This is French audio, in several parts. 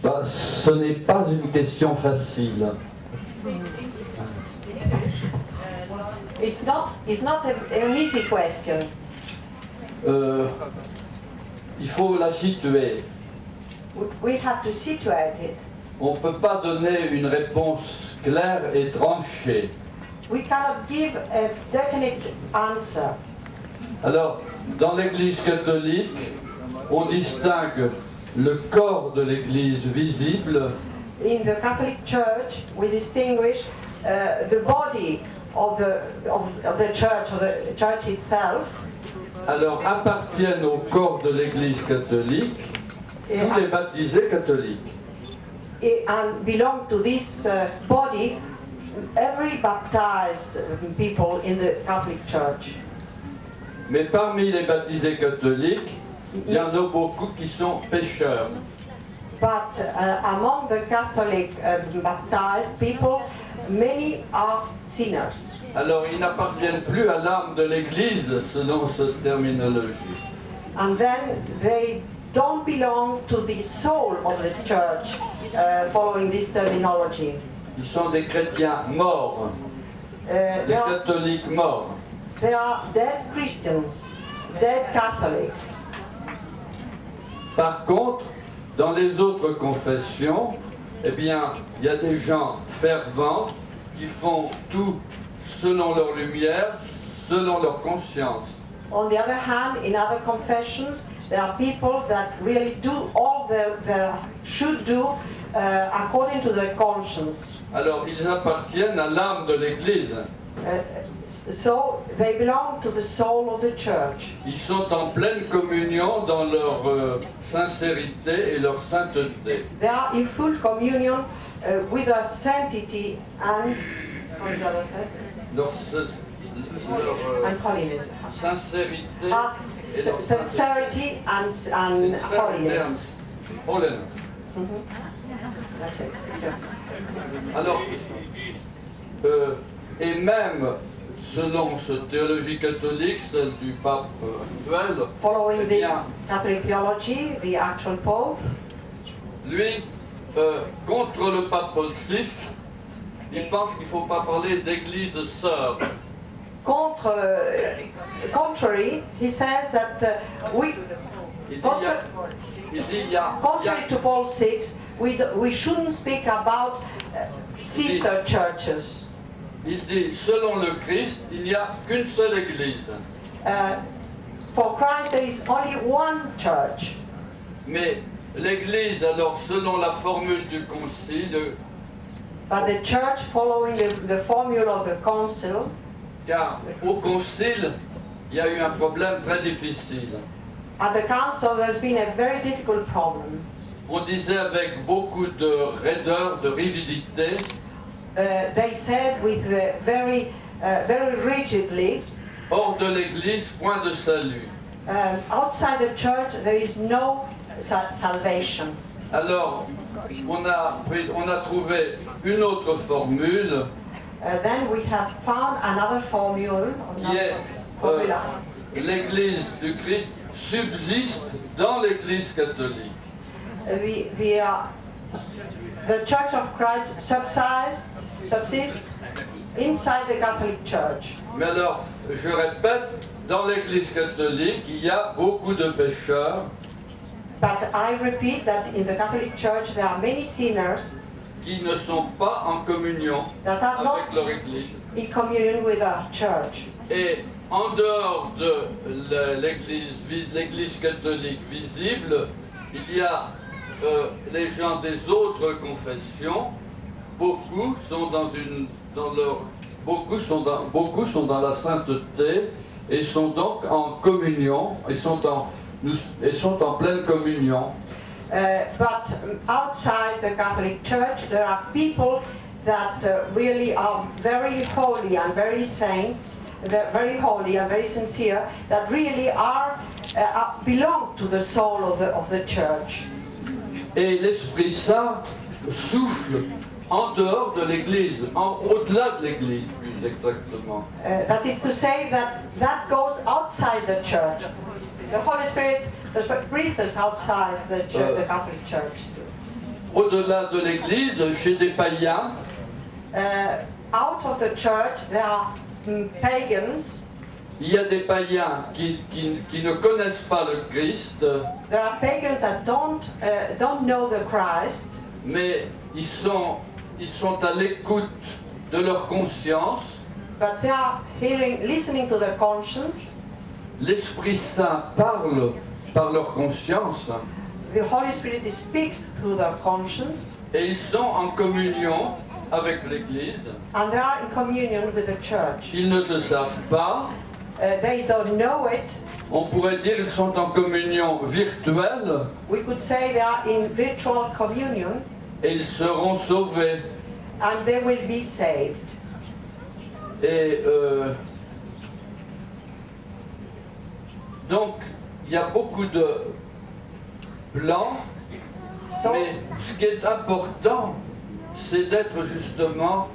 Ce n'est pas une question facile. It's not an easy question. Il faut la situer. We have to situate it. On ne peut pas donner une réponse claire et tranchée. We cannot give a definite answer. Alors, dans l'Église catholique, on distingue le corps de l'Église visible In the Catholic Church, we distinguish the body of the church itself. alors appartiennent au corps de l'Église catholique tous les baptisés catholiques. And belong to this body every baptized people in the Catholic Church. Mais parmi les baptisés catholiques, il y en a beaucoup qui sont pécheurs. But among the Catholic baptized people, many are sinners. Alors ils n'appartiennent plus à l'âme de l'Église selon cette terminologie. And then they don't belong to the soul of the church, following this terminology. Ils sont des chrétiens morts, des catholiques morts. They are dead Christians, dead Catholics. Par contre, dans les autres confessions, eh bien, il y a des gens fervents qui font tout selon leur lumière, selon leur conscience. On the other hand, in other confessions, there are people that really do all they should do according to their conscience. Alors, ils appartiennent à l'âme de l'Église. So they belong to the soul of the church. Ils sont en pleine communion dans leur sincérité et leur sainteté. They are in full communion with their sanctity and what's the other side? And holiness. Sincérité et leur Sincerity and holiness. Holiness. That's it. Alors, et même selon cette théologie catholique, celle du pape actuel, Following eh this bien, Catholic theology, the actual Pope, lui, contre le pape Paul VI, il pense qu'il ne faut pas parler d'église sœur. contrary, he says that contrary to Paul VI, we shouldn't speak about sister churches. Il dit, selon le Christ, il n'y a qu'une seule église. For Christ there is only one church. Mais l'église, alors, selon la formule du concile, But the church, following the formula of the council, car au concile, il y a eu un problème très difficile. at the council there's been a very difficult problem. On disait avec beaucoup de raideur, de rigidité, They said with very rigidly, hors de l'église, point de salut. outside the church there is no salvation. Alors, on a trouvé une autre formule Then we have found another formula. qui est l'église du Christ subsiste dans l'église catholique. The Church of Christ subsists inside the Catholic Church. Mais alors, je répète, dans l'église catholique, il y a beaucoup de pécheurs But I repeat that in the Catholic Church there are many sinners qui ne sont pas en communion that are avec not leur église. in communion with our church. Et en dehors de l'église catholique visible, il y a les gens des autres confessions. Beaucoup sont beaucoup sont dans la sainteté et sont donc en communion et sont en pleine communion. But outside the Catholic Church there are people that really are very holy and very saints, very holy and very sincere, that really belong to the soul of the church. Et l'Esprit Saint souffle en dehors de l'Église, au-delà de l'Église, plus exactement. That is to say that goes outside the church. The Holy Spirit breathes outside the Catholic Church. au-delà de l'Église, chez des païens, Out of the church, there are pagans. il y a des païens qui ne connaissent pas le Christ, There are pagans that don't know the Christ, mais ils sont à l'écoute de leur conscience. but they are listening to their conscience. L'Esprit Saint parle par leur conscience The Holy Spirit speaks through their conscience, et ils sont en communion avec l'Église. and they are in communion with the church. Ils ne le savent pas. They don't know it. On pourrait dire qu'ils sont en communion virtuelle We could say they are in virtual communion, et ils seront sauvés. and they will be saved. Et donc, il y a beaucoup de plans, So, mais ce qui est important, c'est d'être justement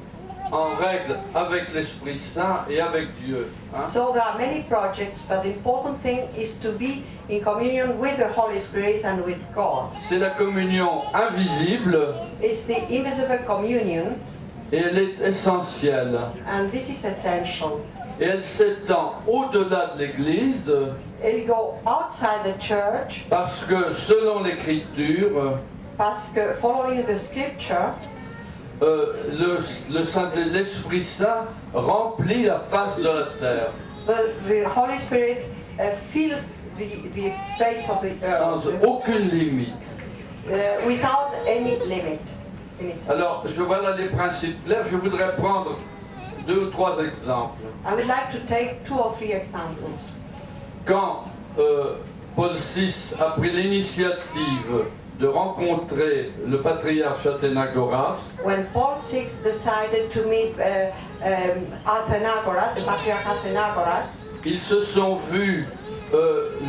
en règle avec l'Esprit Saint et avec Dieu. Hein. so there are many projects, but the important thing is to be in communion with the Holy Spirit and with God. C'est la communion invisible It's the invisible communion, et elle est essentielle. and this is essential. Et elle s'étend au-delà de l'Église It'll go outside the church, parce que selon l'Écriture, parce que following the scripture, l'Esprit Saint remplit la face de la terre the Holy Spirit fills the face of the sans earth aucune limite. without any limit in it. Alors, voilà les principes clairs. Je voudrais prendre 2 ou 3 exemples. I would like to take 2 or 3 examples. Quand Paul VI a pris l'initiative de rencontrer le patriarche Athénagoras, When Paul VI decided to meet Athenagoras, the patriarch Athenagoras, ils se sont vus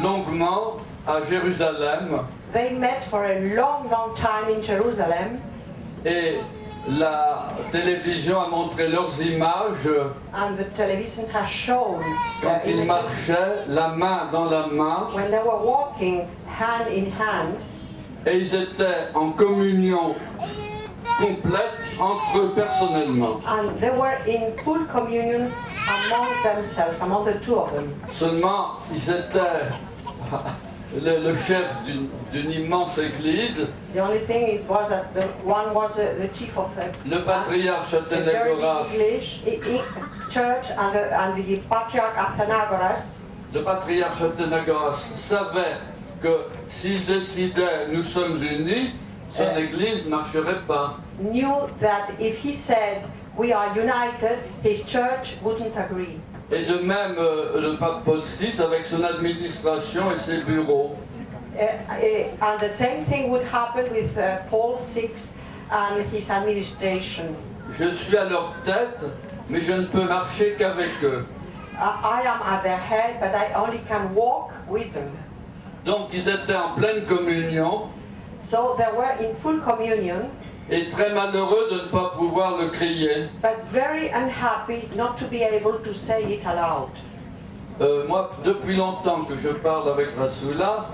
longuement à Jérusalem they met for a long, long time in Jerusalem, et la télévision a montré leurs images and the television has shown quand ils marchaient la main dans la main when they were walking hand in hand, et ils étaient en communion complète entre eux personnellement. and they were in full communion among themselves, among the 2 of them. Seulement, ils étaient le chef d'une immense église, The only thing it was that one was the chief of le patriarche a very Athénagoras. English church, and the patriarch Athenagoras. Le patriarche Athénagoras savait que s'il décidait nous sommes unis, son église ne marcherait pas. Knew that if he said we are united, his church wouldn't agree. Et de même le pape Paul VI avec son administration et ses bureaux. And the same thing would happen with Paul VI and his administration. Je suis à leur tête, mais je ne peux marcher qu'avec eux. I am at their head, but I only can walk with them. Donc ils étaient en pleine communion So they were in full communion, et très malheureux de ne pas pouvoir le crier. but very unhappy not to be able to say it aloud. Moi, depuis longtemps que je parle avec Rassoula,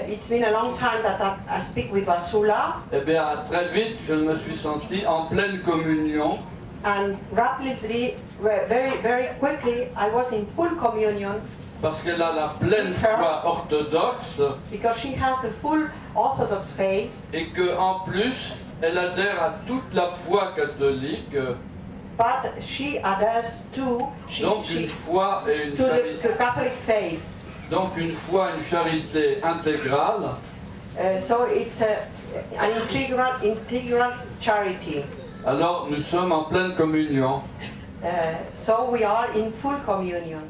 It's been a long time that I speak with Vasula, eh bien très vite je me suis senti en pleine communion and rapidly, very, very quickly, I was in full communion parce qu'elle a la pleine foi orthodoxe because she has the full Orthodox faith, et qu'en plus elle adhère à toute la foi catholique, but she adheres to donc une foi et une to charité, the Catholic faith. donc une foi et une charité intégrale. So it's an integral charity. Alors nous sommes en pleine communion. So we are in full communion.